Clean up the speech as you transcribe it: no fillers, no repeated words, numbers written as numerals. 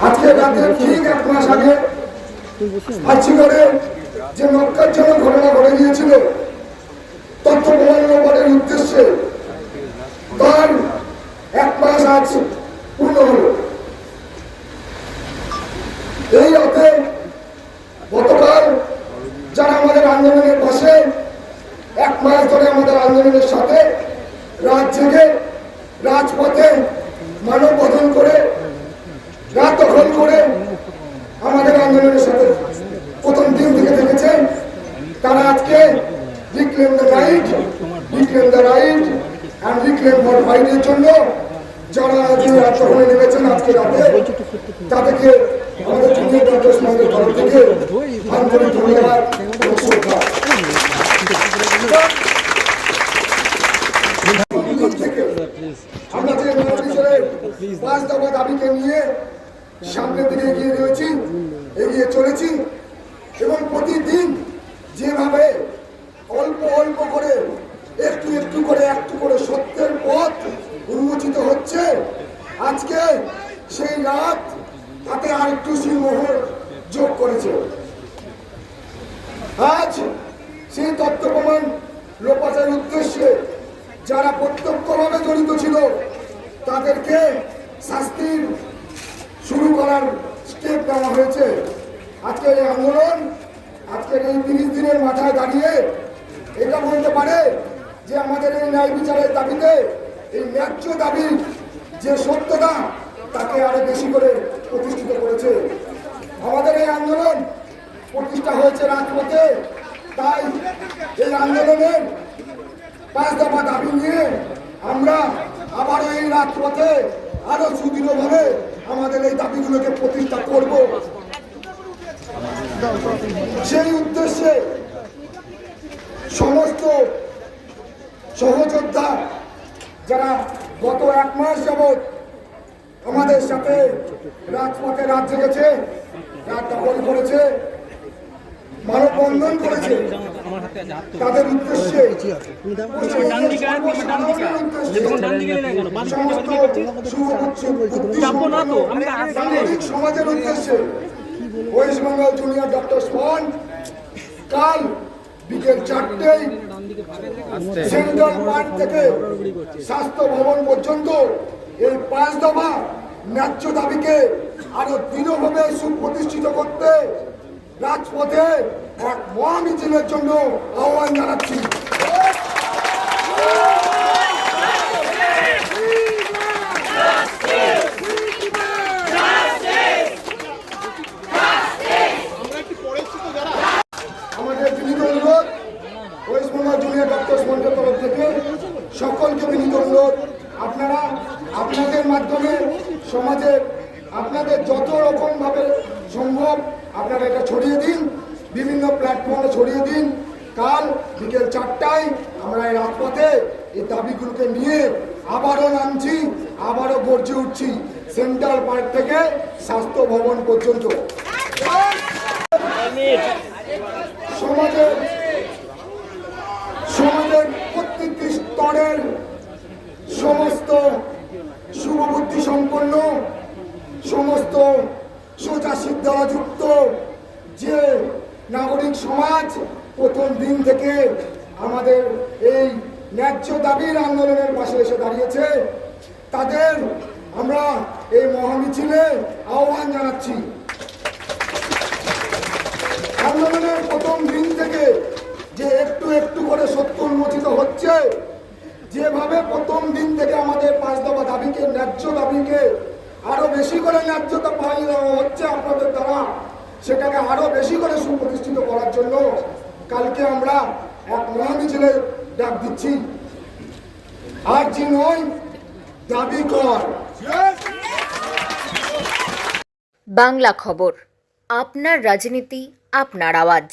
আজকে রাতে ঠিক 1 মাস আগে আর্চিকরে যে নক্কারজনক ঘটনা ঘটে গিয়েছিল তথ্য প্রমাণের উদ্দেশ্যে তার 1 মাস আজ পূর্ণ হল। এই রাতে গতকাল যারা আমাদের আন্দোলনের পাশে 1 মাস ধরে আমাদের আন্দোলনের সাথে রাত জেগে রাজপথে মানববন্ধন করে রাত দখল করে আমাদের আন্দোলনের সাথে প্রথম দিন থেকে থেকেছেন, তারা আজকে reclaim the right and reclaim for ফাইটের জন্য যারা আজকে রাত দখলে নেমেছেন আজকে রাতে, তাদেরকে আমাদের জুনিয়র ডক্টর সমাজের তরফ থেকে আন্তরিক ধন্যবাদ এবং শ্রদ্ধা। আমরা যে মহাবিশ্বের 5 দফা দাবিকে নিয়ে সামনের দিকে এগিয়ে চলেছি এবং প্রতিদিন যেভাবে অল্প অল্প করে একটু করে সত্যের পথ উন্মোচিত হচ্ছে, আজকে সেই রাত তাতে আরেকটু সিলমোহর যোগ করেছে। আজ সেই তথ্য প্রমাণ লোপাটের উদ্দেশ্যে যারা প্রত্যক্ষভাবে জড়িত ছিল তাদেরকে শাস্তির শুরু করার স্টেপ নেওয়া হয়েছে। আজকের এই আন্দোলন আজকের এই 30 দিনের মাথায় দাঁড়িয়ে এটা বলতে পারে যে আমাদের এই ন্যায় বিচারের দাবিতে এই ন্যায্য দাবির যে সত্যতা তাকে আরো বেশি করে প্রতিষ্ঠিত করেছে। আমাদের এই আন্দোলন প্রতিষ্ঠা হয়েছে রাজপথে, তাই এই আন্দোলনের 5 দফা দাবি নিয়ে আমরা আবারও এই রাজপথে আরো সুদৃঢ়ভাবে আমাদের এই দাবিগুলোকে প্রতিষ্ঠা করব। সেই উদ্দেশ্যে সমস্ত সহযোদ্ধা যারা গত 1 মাস যাবৎ আমাদের সাথে রাজপথে রাত জেগেছে, রাত দখল করেছে, মানববন্ধন করেছে, তাদের উদ্দেশ্যে সমাজের উদ্দেশ্যে West Bengal junior doctors front কাল বিকেল 4টায় সেন্ট্রাল পার্ক থেকে স্বাস্থ্য ভবন পর্যন্ত এই 5 দফা ন্যায্য দাবিকে আরো দৃঢ়ভাবে সুপ্রতিষ্ঠিত করতে রাজপথে এক মহামিছিলের জন্য আহ্বান জানাচ্ছি। আমাদের বিনীত অনুরোধ ওয়েস্ট বেঙ্গল জুনিয়র ডক্টরস ফ্রন্টের তরফ থেকে সকলকে বিনীত অনুরোধ, আপনারা আপনাদের মাধ্যমে সমাজে আপনাদের যত রকম ভাবে সম্ভব আপনারা এটা ছড়িয়ে দিন, বিভিন্ন প্ল্যাটফর্মে ছড়িয়ে দিন। কাল বিকেল 4টায় আমরা এই রাজপথে এই দাবিগুলোকে নিয়ে আবারও নামছি, আবারও গর্জে উঠছি সেন্ট্রাল পার্ক থেকে স্বাস্থ্য ভবন পর্যন্ত। সমাজের প্রত্যেকটি স্তরের সমস্ত শুভবুদ্ধি সম্পন্ন, সমস্ত সোজা সিদ্ধারা যুক্ত যে নাগরিক সমাজ প্রথম দিন থেকে আমাদের এই ন্যায্য দাবির আন্দোলনের পাশে এসে দাঁড়িয়েছে, তাদের আমরা এই মহামিছিলে আহ্বান জানাচ্ছি। আন্দোলনের প্রথম দিন থেকে যে একটু করে সত্য উন্মোচিত হচ্ছে, যেভাবে প্রথম দিন থেকে আমাদের 5 দফা দাবিকে ন্যায্য দাবিকে আরো বেশি করে ন্যায্যতা পাই হচ্ছে আপনাদের দ্বারা, সেটাকে আরো বেশি করে সুপ্রতিষ্ঠিত করার জন্য কালকে আমরা এক মহামিছিলের ডাক দিচ্ছি। আর জি নয়, দাবি কর। বাংলা খবর, আপনার রাজনীতি, আপনার আওয়াজ।